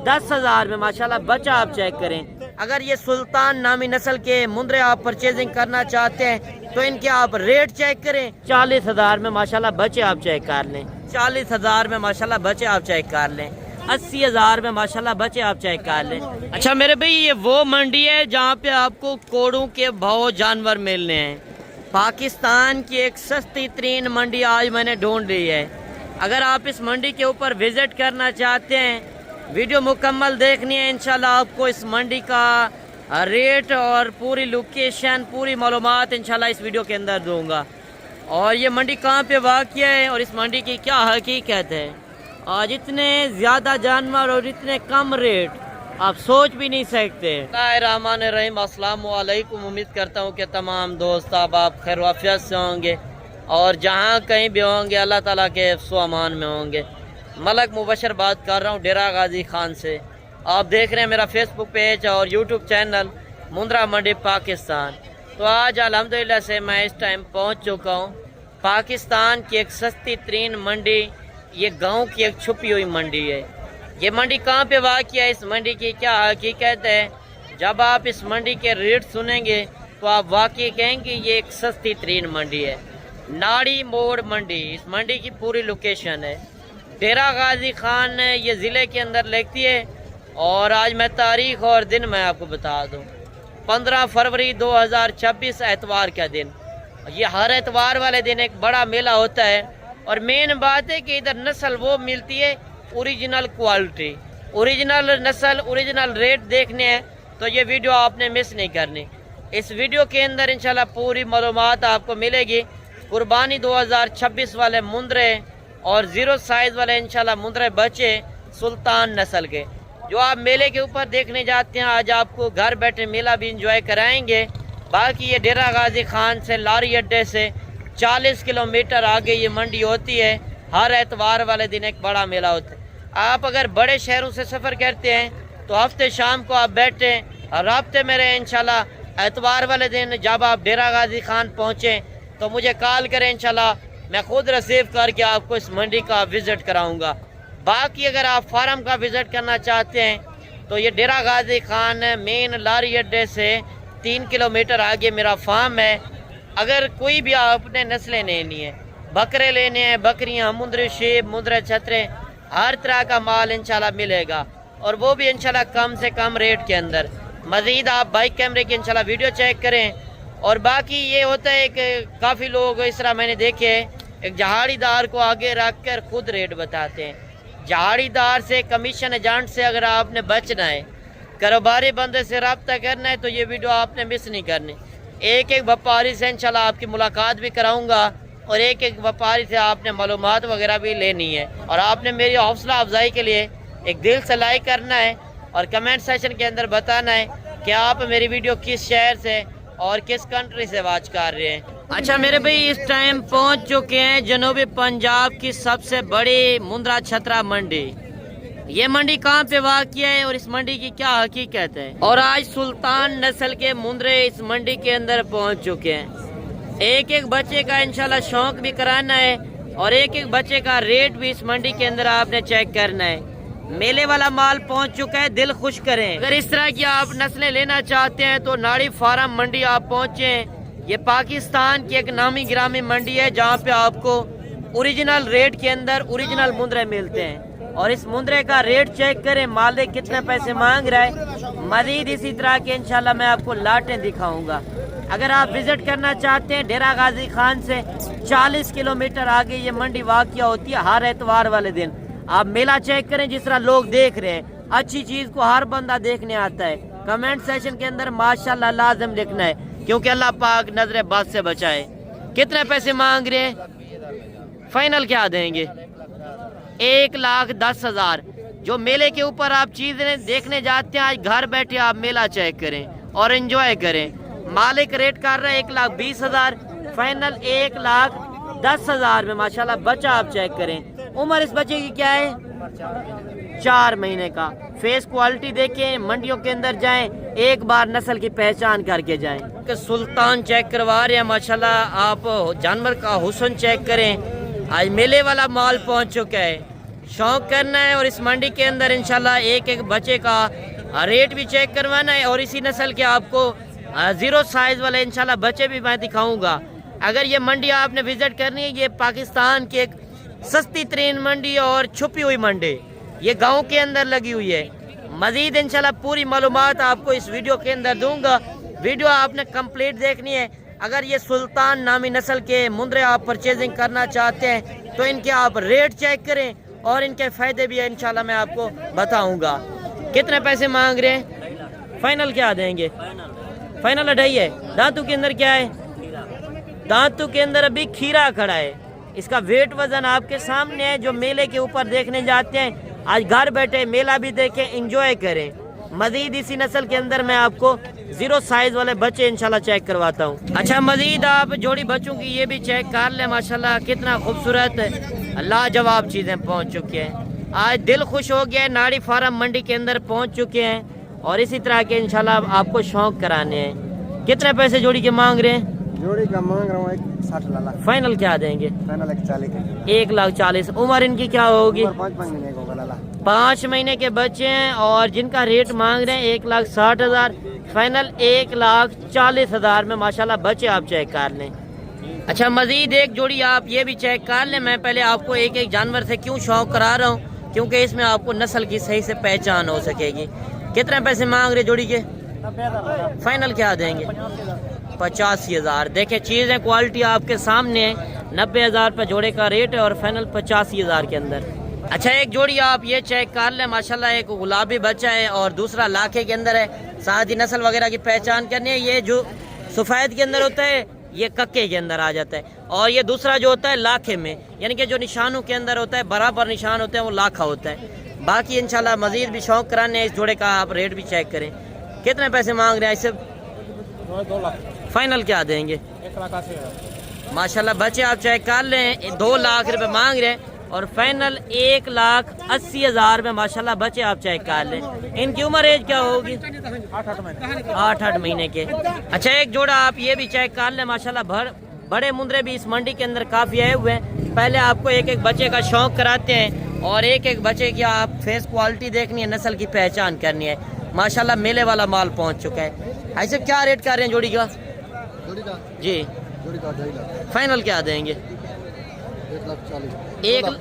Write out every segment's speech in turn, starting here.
10,000 में माशाल्लाह बच्चा आप चेक करें। अगर ये सुल्तान नामी नस्ल के मुंद्रे आप परचेजिंग करना चाहते हैं तो इनके आप रेट चेक करें। 40,000 में माशाल्लाह बच्चे आप चेक कर लें। 40,000 में माशाल्लाह बच्चे आप चेक कर लें। 80,000 में माशाल्लाह बच्चे आप चेक कर लें। अच्छा मेरे भाई, ये वो मंडी है जहाँ पे आपको कोड़ों के भाव जानवर मिलने हैं। पाकिस्तान की एक सस्ती तरीन मंडी आज मैंने ढूंढ ली है। अगर आप इस मंडी के ऊपर विजिट करना चाहते हैं, वीडियो मुकम्मल देखनी है, इंशाल्लाह आपको इस मंडी का रेट और पूरी लोकेशन, पूरी मालूमात इंशाल्लाह इस वीडियो के अंदर दूंगा। और ये मंडी कहाँ पे वाक़या है और इस मंडी की क्या हकीकत है। आज इतने ज़्यादा जानवर और इतने कम रेट आप सोच भी नहीं सकते। बिस्मिल्लाहिर्रहमानिर्रहीम, अस्सलाम वालेकुम। उम्मीद करता हूँ कि तमाम दोस्त आप खैर वाफियत से होंगे और जहाँ कहीं भी होंगे अल्लाह ताला के हिफ्ज़ अमान में होंगे। मलक मुबशर बात कर रहा हूँ डेरा गाजी खान से। आप देख रहे हैं मेरा फेसबुक पेज और यूट्यूब चैनल मुंद्रा मंडी पाकिस्तान। तो आज अल्हम्दुलिल्लाह से मैं इस टाइम पहुँच चुका हूँ पाकिस्तान की एक सस्ती तरीन मंडी। ये गांव की एक छुपी हुई मंडी है। ये मंडी कहाँ पे वाक़या है, इस मंडी की क्या हकीकत है। जब आप इस मंडी के रेट सुनेंगे तो आप वाकई कहेंगे ये एक सस्ती तरीन मंडी है। नाड़ी मोड़ मंडी, इस मंडी की पूरी लोकेशन है। डेरा गाजी खान ये ज़िले के अंदर लगती है। और आज मैं तारीख और दिन मैं आपको बता दूं, 15 फरवरी 2026 एतवार का दिन। ये हर एतवार वाले दिन एक बड़ा मेला होता है। और मेन बात है कि इधर नस्ल वो मिलती है ओरिजिनल क्वालिटी, ओरिजिनल नस्ल, ओरिजिनल रेट देखने हैं तो ये वीडियो आपने मिस नहीं करनी। इस वीडियो के अंदर इंशाल्लाह पूरी मालूमात आपको मिलेगी। कुर्बानी 2026 वाले मुंद्रे और ज़ीरो साइज़ वाले इंशाल्लाह मुंद्रे बच्चे सुल्तान नस्ल के जो आप मेले के ऊपर देखने जाते हैं। आज आपको घर बैठे मेला भी इंजॉय कराएंगे। बाकी ये डेरा गाजी खान से लारी अड्डे से 40 किलोमीटर आगे ये मंडी होती है। हर एतवार वाले दिन एक बड़ा मेला होता है। आप अगर बड़े शहरों से सफ़र करते हैं तो हफ्ते शाम को आप बैठें और राब्ते में रहें। इंशाल्लाह एतवार वाले दिन जब आप डेरा गाजी खान पहुँचें तो मुझे कॉल करें, इंशाल्लाह मैं खुद रिसीव करके आपको इस मंडी का विज़िट कराऊंगा। बाकी अगर आप फार्म का विज़िट करना चाहते हैं तो ये डेरा गाजी खान मेन लारी अड्डे से 3 किलोमीटर आगे मेरा फार्म है। अगर कोई भी आपने नस्लें लेनी है, बकरे लेने हैं, बकरियां, मुंद्रे शेप, मुंद्रे छतरे, हर तरह का माल इंशाल्लाह मिलेगा। और वो भी इंशाल्लाह कम से कम रेट के अंदर। मज़ीद आप बाइक कैमरे की इंशाल्लाह वीडियो चेक करें। और बाकी ये होता है कि काफ़ी लोग इस तरह मैंने देखे एक जहाड़ीदार को आगे रख कर खुद रेट बताते हैं। जहाड़ीदार से, कमीशन एजेंट से अगर आपने बचना है, कारोबारी बंदे से रब्ता करना है तो ये वीडियो आपने मिस नहीं करनी। एक एक व्यापारी से इंशाल्लाह आपकी मुलाकात भी कराऊंगा और एक एक व्यापारी से आपने मालूमात वगैरह भी लेनी है। और आपने मेरी हौसला अफजाई के लिए एक दिल से लाइक करना है और कमेंट सेक्शन के अंदर बताना है कि आप मेरी वीडियो किस शहर से और किस कंट्री से वॉच कर रहे हैं। अच्छा मेरे भाई, इस टाइम पहुंच चुके हैं जनूबी पंजाब की सबसे बड़ी मुंद्रा छतरा मंडी। ये मंडी कहाँ पे वाक़या है और इस मंडी की क्या हकीकत है। और आज सुल्तान नस्ल के मुंद्रे इस मंडी के अंदर पहुंच चुके हैं। एक एक बच्चे का इंशाल्लाह शौक भी कराना है और एक एक बच्चे का रेट भी इस मंडी के अंदर आपने चेक करना है। मेले वाला माल पहुंच चुका है, दिल खुश करें। अगर इस तरह की आप नस्लें लेना चाहते हैं तो नाड़ी फार्म मंडी आप पहुंचे। ये पाकिस्तान की एक नामी गिरामी मंडी है जहां पे आपको ओरिजिनल रेट के अंदर ओरिजिनल मुंद्रे मिलते हैं। और इस मुंद्रे का रेट चेक करें, मालिक कितने पैसे मांग रहा है। मजीद इसी तरह के इंशाल्लाह मैं आपको लाटें दिखाऊंगा। अगर आप विजिट करना चाहते हैं, डेरा गाजी खान से 40 किलोमीटर आगे ये मंडी वाक़या होती है हर एतवार वाले दिन। आप मेला चेक करें जिस तरह लोग देख रहे हैं। अच्छी चीज को हर बंदा देखने आता है। कमेंट सेक्शन के अंदर माशाल्लाह लाजम लिखना है क्योंकि अल्लाह पाक नजर बद से बचाए। कितने पैसे मांग रहे हैं, फाइनल क्या देंगे? 1,10,000। जो मेले के ऊपर आप चीजें देखने जाते हैं, आज घर बैठे आप मेला चेक करें और एंजॉय करें। मालिक रेट कर रहा है 1,20,000, फाइनल 1,10,000 में माशाल्लाह बच्चा आप चेक करें। उम्र इस बच्चे की क्या है? 4 महीने का। फेस क्वालिटी देखें, मंडियों के अंदर जाएं, एक बार नस्ल की पहचान करके जाएं। कि सुल्तान चेक करवा रहे हैं माशाल्लाह। आप जानवर का हुस्न चेक करें। आज मेले वाला माल पहुंच चुका है। शौक करना है और इस मंडी के अंदर इंशाल्लाह एक एक बच्चे का रेट भी चेक करवाना है और इसी नस्ल के आपको ज़ीरो साइज़ वाले इंशाल्लाह बच्चे भी मैं दिखाऊंगा। अगर ये मंडी आपने विज़िट करनी है, ये पाकिस्तान की एक सस्ती तरीन मंडी और छुपी हुई मंडी, ये गांव के अंदर लगी हुई है। मज़ीद इंशाल्लाह पूरी मालूमात आपको इस वीडियो के अंदर दूंगा। वीडियो आपने कंप्लीट देखनी है। अगर ये सुल्तान नामी नस्ल के मुंद्रे आप परचेजिंग करना चाहते हैं तो इनके आप रेट चेक करें और इनके फ़ायदे भी इंशाल्लाह मैं आपको बताऊंगा। कितने पैसे मांग रहे हैं? फाइनल क्या देंगे? फाइनल 2.5 है। दांतों के अंदर क्या है? दांतों के अंदर अभी खीरा खड़ा है। इसका वेट वजन आपके सामने है। जो मेले के ऊपर देखने जाते हैं, आज घर बैठे मेला भी देखें, एंजॉय करें। मजीद इसी नस्ल के अंदर मैं आपको ज़ीरो साइज़ वाले बच्चे इंशाल्लाह चेक करवाता हूँ। अच्छा, मजीद आप जोड़ी बच्चों की ये भी चेक कर लें। माशाल्लाह कितना खूबसूरत लाजवाब चीज़ें पहुँच चुकी हैं। आज दिल खुश हो गया है। नाड़ी फार्म मंडी के अंदर पहुँच चुके हैं और इसी तरह के इंशाल्लाह आपको शौक कराने हैं। कितने पैसे जोड़ी के मांग रहे हैं? जोड़ी का मांग रहा हूँ 1,60 लाख। फाइनल क्या देंगे? फाइनल 1,40। 1,40,000। उम्र इनकी क्या होगी? 5 महीने का होगा लाला। 5 महीने के बच्चे हैं और जिनका रेट मांग रहे हैं 1,60,000। फाइनल 1,40,000 में माशाल्लाह बच्चे आप चेक कर लें। अच्छा, मजीद एक जोड़ी आप ये भी चेक कर लें। मैं पहले आपको एक एक जानवर से क्यों शौक करा रहा हूँ, क्योंकि इसमें आपको नस्ल की सही से पहचान हो सकेगी। कितने पैसे मांग रहे जोड़ी के? फाइनल क्या देंगे? 85,000। देखें चीज़ें क्वालिटी आपके सामने है। 90,000 पर जोड़े का रेट है और फाइनल 85,000 के अंदर। अच्छा, एक जोड़ी आप ये चेक कर लें। माशाल्लाह एक गुलाबी बच्चा है और दूसरा लाखे के अंदर है। साथ ही नस्ल वगैरह की पहचान करनी है। ये जो सफ़ेद के अंदर होता है ये कक्के के अंदर आ जाता है और ये दूसरा जो होता है लाखे में, यानी कि जो निशानों के अंदर होता है बराबर निशान होते हैं वो लाखा होता है। बाकी इंशाल्लाह मजीद भी शौक कराने हैं। इस जोड़े का आप रेट भी चेक करें। कितने पैसे मांग रहे हैं इससे? 2 लाख। फाइनल क्या देंगे? 1,80,000। माशाल्लाह बच्चे आप चेक कर लें। 2 लाख रुपए मांग रहे हैं और फाइनल 1,80,000 में माशाल्लाह बच्चे आप चेक कर लें। इनकी उम्र एज क्या होगी? 8 महीने के। अच्छा, एक जोड़ा आप ये भी चेक कर लें। माशाल्लाह बड़े मुंद्रे भी इस मंडी के अंदर काफ़ी आए हुए हैं। पहले आपको एक एक बच्चे का शौक कराते हैं और एक एक बच्चे की आप फेस क्वालिटी देखनी है, नस्ल की पहचान करनी है। माशाल्लाह मेले वाला माल पहुंच चुका है। ऐसे क्या रेट कर रहे हैं जोड़ी का? जी, जोड़ी का 2.5 लाख। फाइनल क्या देंगे? 1,40,000।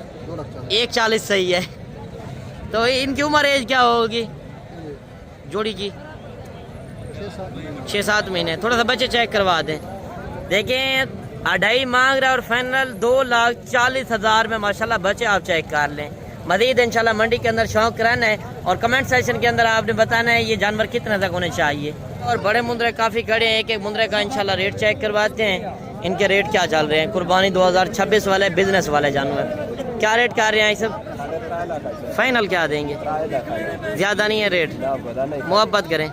1,40,000 सही है। तो इनकी उम्र एज क्या होगी जोड़ी की? 6-7 महीने। थोड़ा सा बच्चे चेक करवा दें। देखें 2.5 मांग रहा है और फाइनल 2,40,000 में माशाल्लाह बच्चे आप चेक कर लें। मजीद इंशाल्लाह मंडी के अंदर शौक कराना है और कमेंट सेक्शन के अंदर आपने बताना है ये जानवर कितने तक होने चाहिए। और बड़े मुंद्रे काफ़ी खड़े हैं। एक एक मुंद्रे का इंशाल्लाह रेट चेक करवाते हैं। इनके रेट क्या चल रहे हैं? कुर्बानी 2026 वाले बिजनेस वाले जानवर क्या रेट कर रहे हैं? सब फाइनल क्या देंगे? ज़्यादा नहीं है रेट, मोहब्बत करें।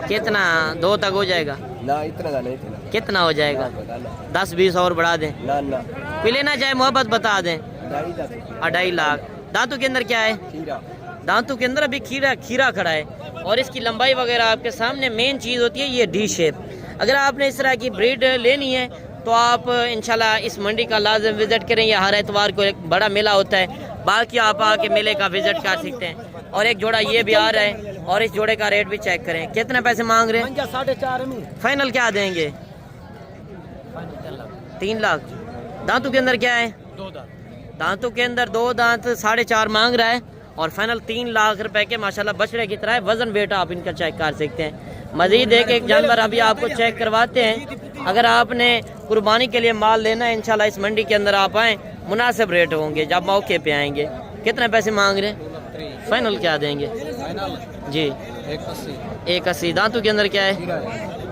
कितना 2 तक हो जाएगा? ना इतना नहीं। कितना हो जाएगा? 10-20 और बढ़ा दें। कोई लेना चाहे मोहब्बत बता दें। 2.5 लाख। दांतों के अंदर क्या है? दांतों के अंदर अभी खीरा खड़ा है और इसकी लंबाई वगैरह आपके सामने। मेन चीज़ होती है ये डी शेप। अगर आपने इस तरह की ब्रीड लेनी है तो आप इंशाल्लाह इस मंडी का लाजम विज़िट करें। या हर एतवार को एक बड़ा मेला होता है। बाकी आप आके मेले का विज़िट कर सकते हैं। और एक जोड़ा ये भी आ रहा है और इस जोड़े का रेट भी चेक करें। कितने पैसे मांग रहे हैं? 4.5 में। फाइनल क्या देंगे? 3 लाख। दांतों के अंदर क्या है? 2 दांत। दांतों के अंदर 2 दांत 4.5 मांग रहा है और फाइनल 3 लाख रुपए के माशाल्लाह बछड़े की तरह है। वजन वेट आप इनका चेक कर सकते हैं। मजीद एक जानवर अभी आपको चेक करवाते हैं। अगर आपने कुर्बानी के लिए माल लेना है इंशाल्लाह इस मंडी के अंदर आप आएँ, मुनासिब रेट होंगे जब मौके पे आएंगे। कितने पैसे मांग रहे हैं? फाइनल क्या देंगे? जी 1,80। दांतों के अंदर क्या है?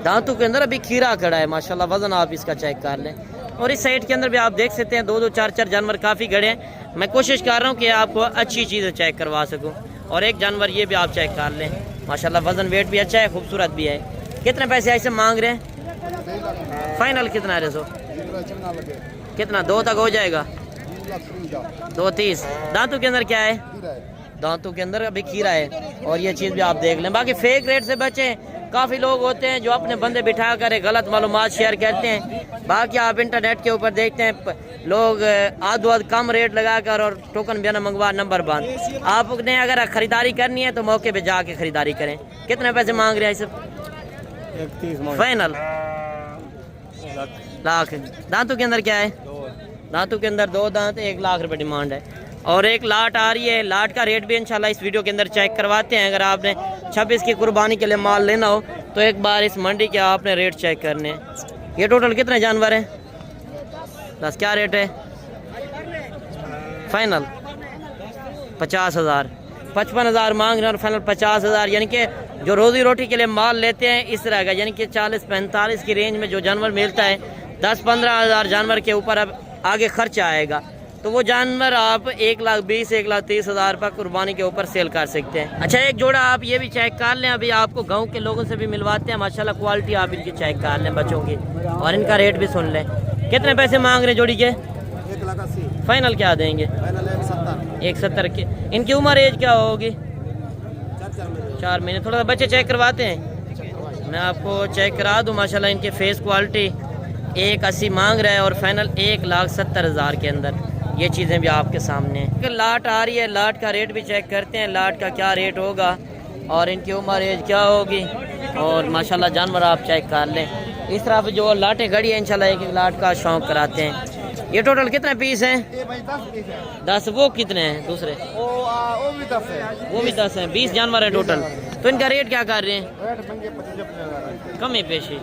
दांतों के अंदर अभी खीरा खड़ा है माशाल्लाह। वजन आप इसका चेक कर लें। और इस साइड के अंदर भी आप देख सकते हैं 2-2, 4-4 जानवर काफ़ी खड़े हैं। मैं कोशिश कर रहा हूँ कि आपको अच्छी चीज़ें चेक करवा सकूँ। और एक जानवर ये भी आप चेक कर लें। माशाल्लाह वजन वेट भी अच्छा है, खूबसूरत भी है। कितने पैसे ऐसे मांग रहे हैं? फाइनल कितना है? रेसो कितना? 2 तक हो जाएगा? 2,30। दांतों के अंदर क्या है? दांतों के अंदर अभी खीरा है और ये चीज़ भी आप देख लें। बाकी फेक रेट से बचें। काफ़ी लोग होते हैं जो अपने बंदे बिठा कर गलत मालूमात शेयर करते हैं। बाकी आप इंटरनेट के ऊपर देखते हैं लोग आध कम रेट लगा कर और टोकन बिना मंगवा नंबर बंद। आपने अगर खरीदारी करनी है तो मौके पे जाके खरीदारी करें। कितने पैसे मांग रहे हैं सब? 31 फाइनल लाख। दांतों के अंदर क्या है? दांतों के अंदर 2 दांत, 1 लाख रुपए डिमांड है। और एक लाट आ रही है, लाट का रेट भी इंशाल्लाह इस वीडियो के अंदर चेक करवाते हैं। अगर आपने 26 की कुर्बानी के लिए माल लेना हो तो एक बार इस मंडी के आपने रेट चेक करने हैं। ये टोटल कितने जानवर हैं? 10। क्या रेट है फाइनल? 50,000। 55,000 मांग रहे हैं और फाइनल 50,000। यानी कि जो रोजी रोटी के लिए माल लेते हैं इस तरह का, यानी कि 40-45 की रेंज में जो जानवर मिलता है, 10-15 हज़ार जानवर के ऊपर अब आगे खर्चा आएगा तो वो जानवर आप 1,20,000 1,30,000 पर कुर्बानी के ऊपर सेल कर सकते हैं। अच्छा, एक जोड़ा आप ये भी चेक कर लें, अभी आपको गांव के लोगों से भी मिलवाते हैं। माशाल्लाह क्वालिटी आप इनकी चेक कर लें बच्चों की, और इनका रेट भी सुन लें। कितने पैसे मांग रहे हैं जोड़ी के? 1,80,000। फाइनल क्या देंगे? फाइनल 1,70,000। 1,70 की। इनकी उम्र एज क्या होगी? 4 महीने। थोड़ा सा बच्चे चेक करवाते हैं, मैं आपको चेक करा दूँ। माशाल्लाह इनके फेस क्वालिटी 1,80,000 मांग रहा है और फाइनल 1,70,000 के अंदर। ये चीज़ें भी आपके सामने हैं। लाट आ रही है, लाट का रेट भी चेक करते हैं, लाट का क्या रेट होगा और इनकी उम्र एज क्या होगी, और माशाल्लाह जानवर आप चेक कर लें। इस तरह जो लाटें गड़ी है इंशाल्लाह एक लाट का शौक कराते हैं। ये टोटल कितने पीस हैं? 10। वो कितने हैं दूसरे? वो भी 10 है। वो भी 10 हैं। 20 जानवर हैं टोटल। तो इनका रेट क्या कर रहे हैं? रेट मंगे 55,000। कम ही पेशी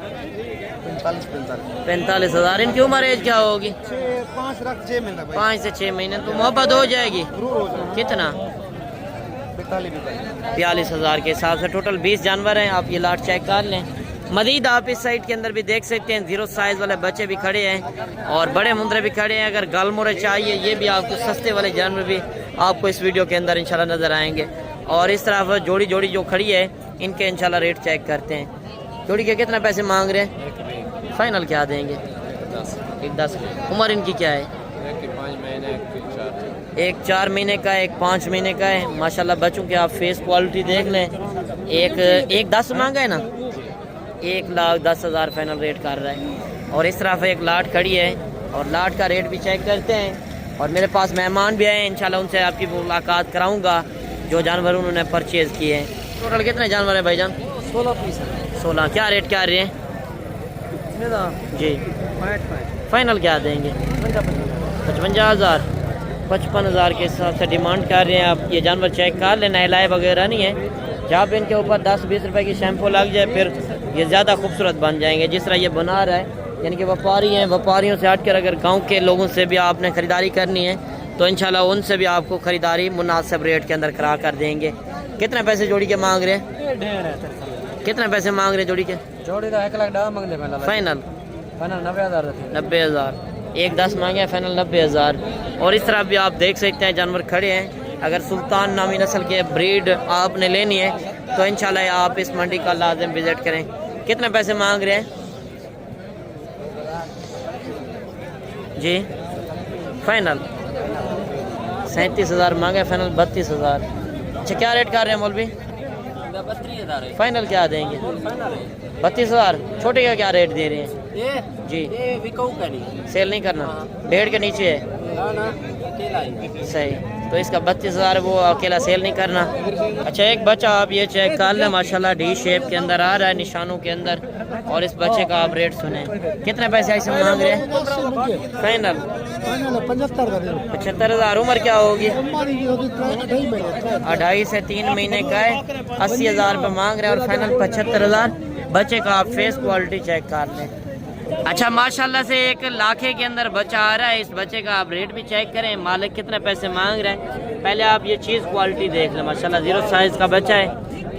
45,000। 45,000। इनकी उम्र एज क्या होगी? 5 महीने। 5 से 6 महीने। तो मोहब्बत हो जाएगी। कितना? 42,000 के हिसाब से टोटल 20 जानवर हैं। आप ये लाट चेक कर लें। मजीद आप इस साइड के अंदर भी देख सकते हैं, 0 साइज वाले बच्चे भी खड़े हैं और बड़े मुंदरे भी खड़े हैं। अगर गलमुरे चाहिए, ये भी आपको सस्ते वाले जानवर भी आपको इस वीडियो के अंदर इंशाल्लाह नज़र आएंगे। और इस तरह जोड़ी जोड़ी जो खड़ी है इनके इंशाल्लाह रेट चेक करते हैं। जोड़ी के कितना पैसे मांग रहे हैं? फाइनल क्या देंगे? 10। उम्र इनकी क्या है? 1 4 महीने का है, 1 5 महीने का है। माशाल्लाह बच्चों के आप फेस क्वालिटी देख लें। एक 10 मांगा है ना, 1,10,000 फाइनल रेट कर रहा है। और इस तरफ एक लाट खड़ी है और लाट का रेट भी चेक करते हैं। और मेरे पास मेहमान भी आए, इंशाल्लाह उनसे आपकी मुलाकात कराऊंगा जो जानवर उन्होंने परचेज किए हैं। टोटल कितने जानवर है भाईजान? 16 पीस। 16। क्या रेट क्या रहे हैं जी? फाइनल क्या देंगे? 55,000। 55,000 के हिसाब से डिमांड कर रहे हैं। आप ये जानवर चेक कर लेना, नहलाए वगैरह नहीं है। जहाँ पे इनके ऊपर 10-20 रुपए की शैम्पू लग जाए फिर ये ज़्यादा खूबसूरत बन जाएंगे। जिस तरह ये बना रहा है, यानी कि व्यापारी हैं, व्यापारियों से हटकर अगर गांव के लोगों से भी आपने ख़रीदारी करनी है तो इंशाल्लाह उनसे भी आपको ख़रीदारी मुनासिब रेट के अंदर करा कर देंगे। कितने पैसे जोड़ी के मांग रहे हैं? कितने पैसे मांग रहे हैं जोड़ी के? जोड़ी का 1,10,000 मांग ले। फाइनल 90,000। 90,000। 1,10 मांगे, फाइनल 90,000। और इस तरह भी आप देख सकते हैं जानवर खड़े हैं। अगर सुल्तान नामी नस्ल के ब्रीड आपने लेनी है तो इंशाल्लाह आप इस मंडी का लाजिम विजिट करें। कितने पैसे मांग रहे हैं जी? फाइनल 37,000 मांगे, फाइनल 32,000। अच्छा, क्या रेट कर रहे हैं मौलवी? 32,000। फाइनल क्या देंगे? 32,000। छोटे का क्या रेट दे रहे हैं जी? सेल नहीं करना, 1.5 के नीचे है। सही, तो इसका 32,000 वो अकेला सेल नहीं करना। अच्छा, एक बच्चा आप ये चेक कर लें, माशाल्लाह डी शेप के अंदर आ रहा है, निशानों के अंदर। और इस बच्चे का आप रेट सुने, कितने पैसे ऐसे मांग रहे हैं? फाइनल 75,000। उम्र क्या होगी? 2.5 से 3 महीने का है। 80,000 रुपये मांग रहे हैं और फाइनल 75,000। बच्चे का आप फेस क्वालिटी चेक कर लें। अच्छा, माशाल्लाह से 1 लाखे के अंदर बच्चा आ रहा है। इस बच्चे का आप रेट भी चेक करें, मालिक कितने पैसे मांग रहे हैं। पहले आप ये चीज़ क्वालिटी देख लें। माशाल्लाह 0 साइज़ का बच्चा है।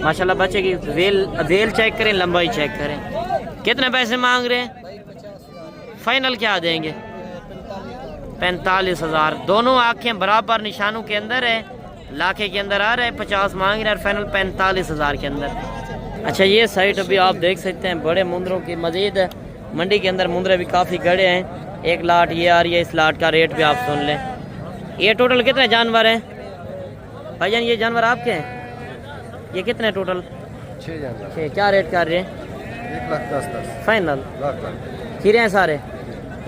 माशाल्लाह बच्चे की वेल चेक करें, लंबाई चेक करें। कितने पैसे मांग रहे हैं? फाइनल क्या देंगे? 45,000। दोनों आँखें बराबर निशानों के अंदर है। लाखे के अंदर आ रहा है, 50 मांग रहे हैं और फाइनल 45,000 के अंदर। अच्छा, ये साइड अभी आप देख सकते हैं बड़े मुंदरों की मजीद मंडी के अंदर मुंदरे भी काफ़ी गड़े हैं। 1 लाट ये आ रही है। इस लाट का रेट भी आप सुन लें। ये टोटल कितने जानवर हैं भाईजान? ये जानवर आपके हैं? ये कितने टोटल? 6 जानवर क्या रेट कर रहे हैं? 1,10,10 फाइनल खीरे हैं सारे,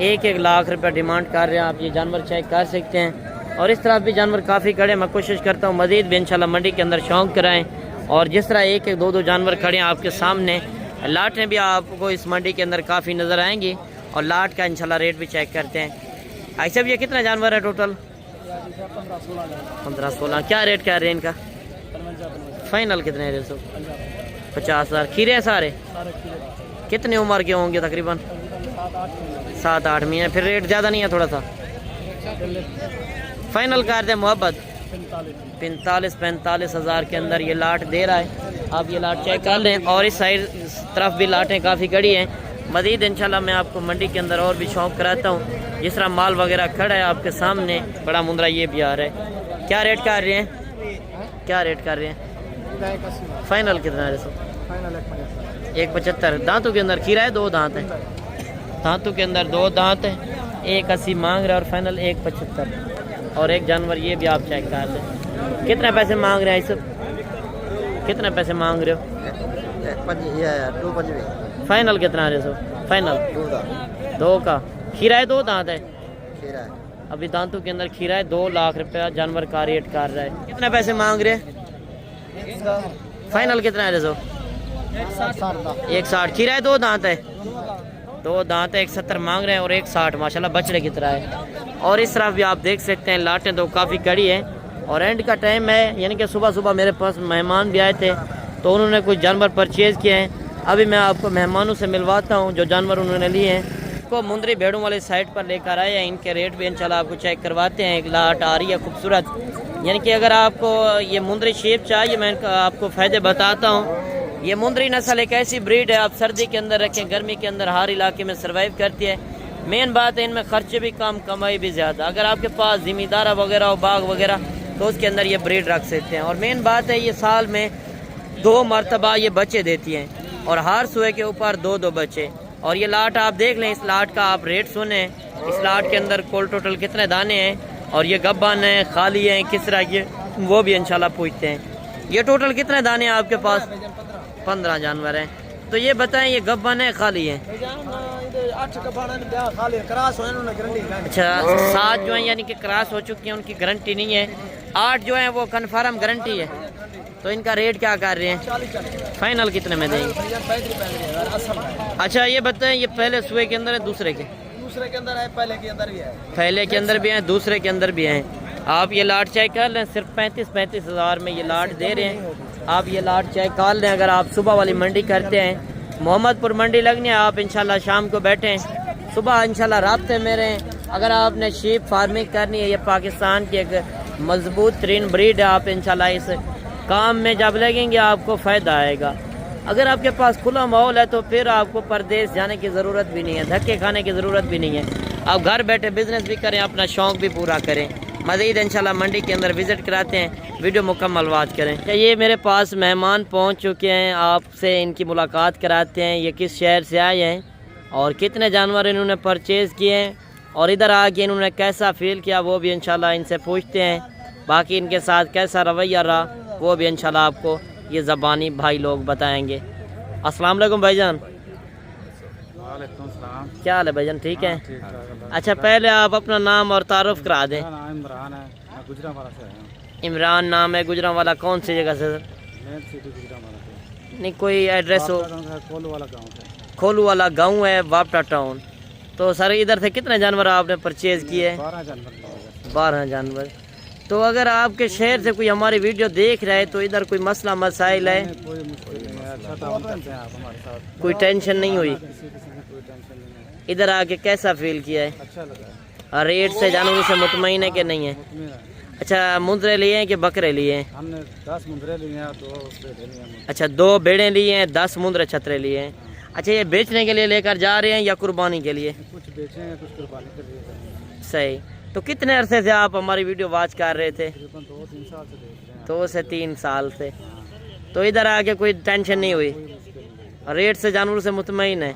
1-1 लाख रुपये डिमांड कर रहे हैं। आप ये जानवर चेक कर सकते हैं। और इस तरफ भी जानवर काफ़ी खड़े हैं। मैं कोशिश करता हूँ मज़ीद भी इंशाल्लाह मंडी के अंदर शौक कराएं। और जिस तरह 1-1 2-2 जानवर खड़े हैं आपके सामने, लाटें भी आपको इस मंडी के अंदर काफ़ी नज़र आएंगी। और लाट का इंशाल्लाह रेट भी चेक करते हैं। भाई साहब ये कितना जानवर है टोटल? 15-16। क्या रेट कर रहे हैं इनका? फाइनल कितने है? 50,000। खीरे हैं सारे? कितने उम्र के होंगे तकरीबन? 7-8 महीने। फिर रेट ज़्यादा नहीं है थोड़ा सा? फाइनल कर दें मोहब्बत? 45 हज़ार के अंदर ये लाट दे रहा है। आप ये लाट चेक कर लें। और इस साइड तरफ भी लाटें काफ़ी कड़ी हैं। मज़ीद इंशाल्लाह मैं आपको मंडी के अंदर और भी शौक कराता हूँ। जिस तरह माल वगैरह खड़ा है आपके सामने, बड़ा मुंद्रा ये भी आ रहा है। क्या रेट कर रहे हैं? क्या रेट कर रहे हैं? फाइनल कितना है? 1,75। दांतों के अंदर खीरा है? 2 दांत है। दांतों के अंदर 2 दांत है। 1,80 मांग रहा है और फाइनल 1,75। और एक जानवर ये भी आप चेक कर लें। कितने पैसे मांग रहे हैं इस? कितने पैसे मांग रहे हो? 2,25 फाइनल कितना है? फाइनल 2 का। खीरा है? 2 दांत है। खीरा है। अभी दांतों के अंदर खीरा है। 2 लाख रुपया जानवर का रेट कर रहा है। कितने पैसे मांग रहे हैं? फाइनल कितना है? 1,60। खीरा है? 2 दांत है। 2 दांत है। 1,70 मांग रहे हैं और 1,60 माशाल्लाह बछड़े की तरह है। और इस तरफ भी आप देख सकते हैं लाटें तो काफ़ी कड़ी हैं। और एंड का टाइम है, यानी कि सुबह सुबह मेरे पास मेहमान भी आए थे तो उन्होंने कुछ जानवर परचेज़ किए हैं। अभी मैं आपको मेहमानों से मिलवाता हूँ जो जानवर उन्होंने लिए हैं। को मुंद्री भेड़ों वाली साइट पर लेकर आए हैं। इनके रेट भी इंशाल्लाह आपको चेक करवाते हैं। एक लाट आ रही है खूबसूरत, यानी कि अगर आपको ये मुंद्री शेप चाहिए मैं आपको फ़ायदे बताता हूँ। ये मुंद्री नस्ल एक ऐसी ब्रीड है, आप सर्दी के अंदर रखें, गर्मी के अंदर हर इलाके में सर्वाइव करती है। मेन बात है इनमें खर्चे भी कम, कमाई भी ज़्यादा। अगर आपके पास ज़मींदारा वगैरह हो, बाग वगैरह, तो उसके अंदर ये ब्रीड रख सकते हैं। और मेन बात है ये साल में 2 मरतबा ये बच्चे देती हैं और हर सुए के ऊपर 2-2 बच्चे। और ये लाट आप देख लें, इस लाट का आप रेट सुने। इस लाट के अंदर कुल टोटल कितने दाने हैं और ये गब्बान है, खाली हैं, किस तरह के, वो भी इंशाल्लाह पूछते हैं। ये टोटल कितने दाने हैं आपके पास? 15 जानवर हैं। तो ये बताएं ये गब्बान है, खाली हैं? अच्छा, 7 जो हैं यानी कि क्रॉस हो चुकी हैं, उनकी गारंटी नहीं है। 8 जो हैं वो कन्फर्म गारंटी है। तो इनका रेट क्या कर रहे हैं? फाइनल कितने में देंगे? अच्छा ये बताएं ये पहले सुए के अंदर है दूसरे के? दूसरे के अंदर है, पहले के अंदर भी है। पहले के अंदर भी हैं, दूसरे के अंदर भी हैं। आप ये लाट चेक कर लें, सिर्फ 35 हज़ार में ये लाट दे रहे हैं। आप ये लाट चेक कर लें। अगर आप सुबह वाली मंडी करते हैं, मोहम्मदपुर मंडी लगनी है, आप इंशाल्लाह शाम को बैठें, सुबह इंशाल्लाह राब्ते में रहें। अगर आपने शीप फार्मिंग करनी है, ये पाकिस्तान की एक मजबूत तरीन ब्रीड है। आप इंशाल्लाह इस काम में जब लगेंगे आपको फ़ायदा आएगा। अगर आपके पास खुला माहौल है तो फिर आपको परदेश जाने की ज़रूरत भी नहीं है, धक्के खाने की ज़रूरत भी नहीं है। आप घर बैठे बिजनेस भी करें, अपना शौक़ भी पूरा करें। मज़ीद इंशाल्लाह मंडी के अंदर विज़िट कराते हैं, वीडियो मुकम्मल वाच करें। ये मेरे पास मेहमान पहुंच चुके हैं, आपसे इनकी मुलाकात कराते हैं। ये किस शहर से आए हैं और कितने जानवर इन्होंने परचेज़ किए हैं और इधर आके इन्होंने कैसा फ़ील किया वो भी इंशाल्लाह इनसे पूछते हैं। बाकी इनके साथ कैसा रवैया रहा वो भी इंशाल्लाह आपको ये ज़बानी भाई लोग बताएंगे। अस्सलाम वालेकुम भाईजान। वालेकुम सलाम। क्या हाल है भाईजान? ठीक है। ठीक ठाक। अच्छा पहले आप अपना नाम और तारुफ करा दें। मेरा नाम इमरान है, मैं गुजरांवाला से आया हूँ। इमरान नाम है, गुजरांवाला कौन सी जगह से सर? मेन सिटी गुजरांवाला से। नहीं कोई एड्रेस हो? कोलू वाला गाँव से। खोलू वाला गांव है, वापटा टाउन। तो सर इधर से कितने जानवर आपने परचेज किए? 12 जानवर। 12 जानवर। तो अगर आपके शहर से कोई हमारी वीडियो देख रहा है तो इधर कोई मसला मसाइल है? कोई मुश्किल नहीं है, अच्छा ताउन करते हैं आप हमारे साथ। कोई टेंशन नहीं हुई? किसी ने कोई टेंशन नहीं है। इधर आके कैसा फील किया है? अच्छा लगा है। और रेट से जानवरों से मुतमईन है कि नहीं है? मुतमिन है। अच्छा मुंदरे लिए हैं कि बकरे लिए हैं? हमने 10 मुंदरे लिए हैं, 2 बेटे लिए हैं। अच्छा 2 बेड़े लिए हैं, 10 मुंदरे छतरे लिए हैं। अच्छा ये बेचने के लिए लेकर जा रहे हैं या कुर्बानी के लिए? कुछ बेचे हैं, कुछ कुर्बानी के लिए करेंगे। सही। तो कितने अरसे से आप हमारी वीडियो वॉच कर रहे थे? तकरीबन 2-3 साल से देख रहे हैं। 2 से 3 साल से। तो इधर आके कोई टेंशन नहीं हुई? कोई मुश्किल नहीं। रेट से जानवरों से मुतमईन है?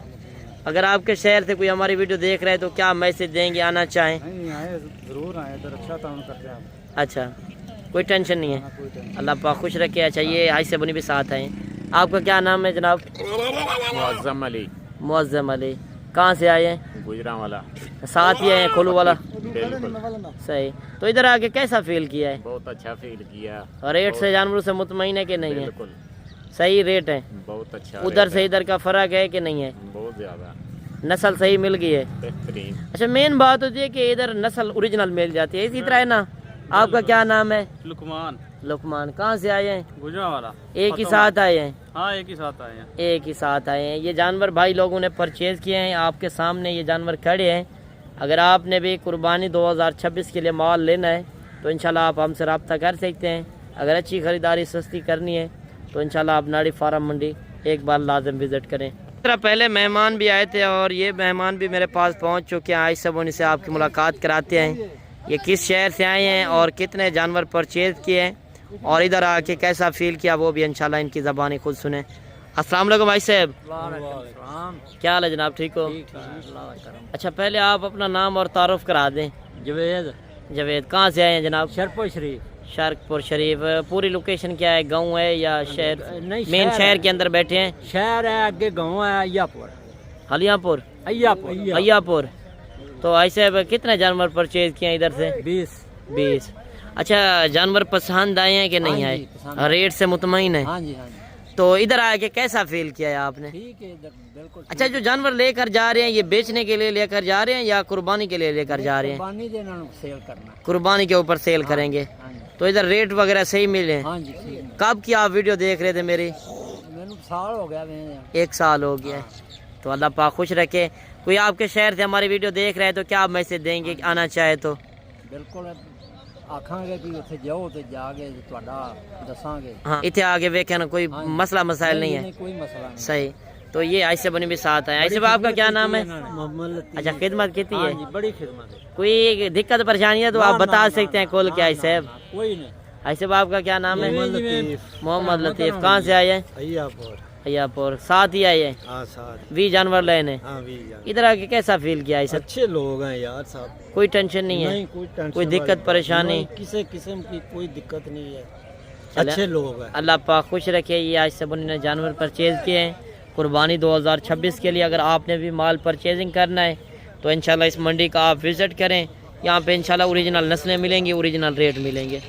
अगर आपके शहर से कोई हमारी वीडियो देख रहे हैं तो क्या मैसेज देंगे, आना चाहें? नहीं आए, ज़रूर आए, इधर अच्छा ताउन करते हैं आप। अच्छा कोई टेंशन नहीं है, हाँ, कोई टेंशन। अल्लाह पाक खुश रखे। अच्छा ये हाई से बनी भी साथ हैं, آپ کا کیا نام ہے جناب؟ معظم علی معظم علی، کہاں سے آئے ہیں؟ گجرانوالا۔ ساتھ ہی آئے ہیں کھولو والا؟ بالکل صحیح، تو ادھر آ کے کیسا فیل کیا ہے؟ بہت اچھا فیل کیا، ریٹ سے جانوروں سے مطمئن ہے کہ نہیں ہے؟ بالکل صحیح ریٹ ہے؟ بہت اچھا ادھر ریٹ سے ہے، ادھر کا فرق ہے کہ نہیں ہے؟ بہت زیادہ نسل صحیح مل گئی ہے؟ بہترین۔ اچھا مین بات ہوتی ہے کہ ادھر نسل اوریجنل مل جاتی ہے، اسی طرح ہے نا؟ آپ کا کیا نام ہے؟ لکمان لقمان، کہاں سے آئے ہیں؟ گجرانوالا۔ ایک ہی ساتھ آئے ہیں؟ ہاں ایک ہی ساتھ آئے ہیں۔ ایک ہی ساتھ آئے ہیں۔ یہ جانور بھائی لوگوں نے پرچیز کیے ہیں، آپ کے سامنے یہ جانور کھڑے ہیں۔ اگر آپ نے بھی قربانی 2026 کے لیے مال لینا ہے تو انشاءاللہ آپ ہم سے رابطہ کر سکتے ہیں۔ اگر اچھی خریداری سستی کرنی ہے تو انشاءاللہ آپ ناڑی فارم منڈی ایک بار لازم وزٹ کریں۔ اس طرح پہلے مہمان بھی آئے تھے اور یہ مہمان بھی میرے پاس پہنچ چکے ہیں، آج سب ان سے آپ کی ملاقات کراتے ہیں، یہ کس شہر سے آئے ہیں اور کتنے جانور پرچیز کیے ہیں اور ادھر آ کے کیسا فیل کیا وہ بھی انشاءاللہ ان کی زبانی خود سنیں۔ السلام علیکم بھائی صاحب، کیا حال ہے جناب، ٹھیک ہو؟ اچھا پہلے آپ اپنا نام اور تعارف کرا دیں۔ جوید جاوید، کہاں سے آئے ہیں جناب؟ شرپور شریف۔ شرک پور شریف، پوری لوکیشن کیا ہے، گاؤں ہے یا شہر؟ نہیں، مین شہر شہر ہے۔ کے اندر بیٹھے ہیں؟ شہر ہے، آگے گاؤں ہے ایا پور۔ ہلیاں پور، ایا پور۔ تو ایسے کتنے جانور پرچیز کیے ہیں ادھر سے؟ 20۔ اچھا جانور پسند آئے ہیں کہ نہیں آئے؟ ریٹ سے مطمئن ہے؟ ہاں جی ہاں جی تو ادھر آ کے کیسا فیل کیا ہے آپ نے؟ ٹھیک ہے، بالکل۔ اچھا جو جانور لے کر جا رہے ہیں یہ بیچنے کے لیے لے کر جا رہے ہیں یا قربانی کے لیے لے کر جا رہے ہیں؟ قربانی دینا سیل کرنا۔ قربانی کے اوپر سیل کریں گے، ہاں جی تو ادھر ریٹ وغیرہ صحیح ملے؟ ہاں جی ٹھیک ہے۔ کب کی آپ ویڈیو دیکھ رہے تھے میری؟ میرے سال ہو گیا میں 1 سال ہو گیا ہے۔ تو اللہ پاک خوش رکھے۔ کوئی آپ کے شہر سے ہماری ویڈیو دیکھ رہے ہے تو کیا آپ میسج دیں گے کہ آنا چاہے تو؟ بالکل آکھاں گے کہ اتنے جاؤ تو جا کے تہاڈا دساں گے۔ ہاں اتنے آگے ویکھیں نا، کوئی مسئلہ مسائل نہیں ہے؟ کوئی مسئلہ نہیں۔ صحیح۔ تو یہ ایسے بنی بھی ساتھ ہیں۔ ایسے آپ کا کیا نام ہے؟ محمد لطیف۔ اچھا خدمت کتنی ہاں ہے؟ جی بڑی خدمت ہے۔ کوئی دقت پریشانی ہے تو آپ بتا سکتے ہیں کھول کے آئی صاحب۔ کوئی نہیں۔ ایسے آپ کا کیا نام ہے؟ لطیف۔ محمد لطیف، کہاں سے آئے ہیں؟ ایا پور۔ ایا پور، ساتھ ہی آئے ہیں؟ ہاں ساتھ۔ 20 جانور لینے؟ ہاں بھی ادھر آ کے کیسا فیل کیا ہے سر؟ اچھے لوگ ہیں یار صاحب، کوئی ٹینشن نہیں ہے؟ نہیں کوئی ٹینشن کوئی دقت پریشانی؟ کسی قسم کی کوئی دقت نہیں ہے، چلے، اچھے لوگ ہیں۔ اللہ پاک خوش رکھے۔ یہ آج سے انہوں نے جانور پرچیز کیے ہیں قربانی 2026 کے لیے۔ اگر آپ نے بھی مال پرچیزنگ کرنا ہے تو انشاءاللہ اس منڈی کا آپ وزٹ کریں، یہاں پہ انشاءاللہ اوریجنل نسلیں ملیں گی، اوریجنل ریٹ ملیں گے۔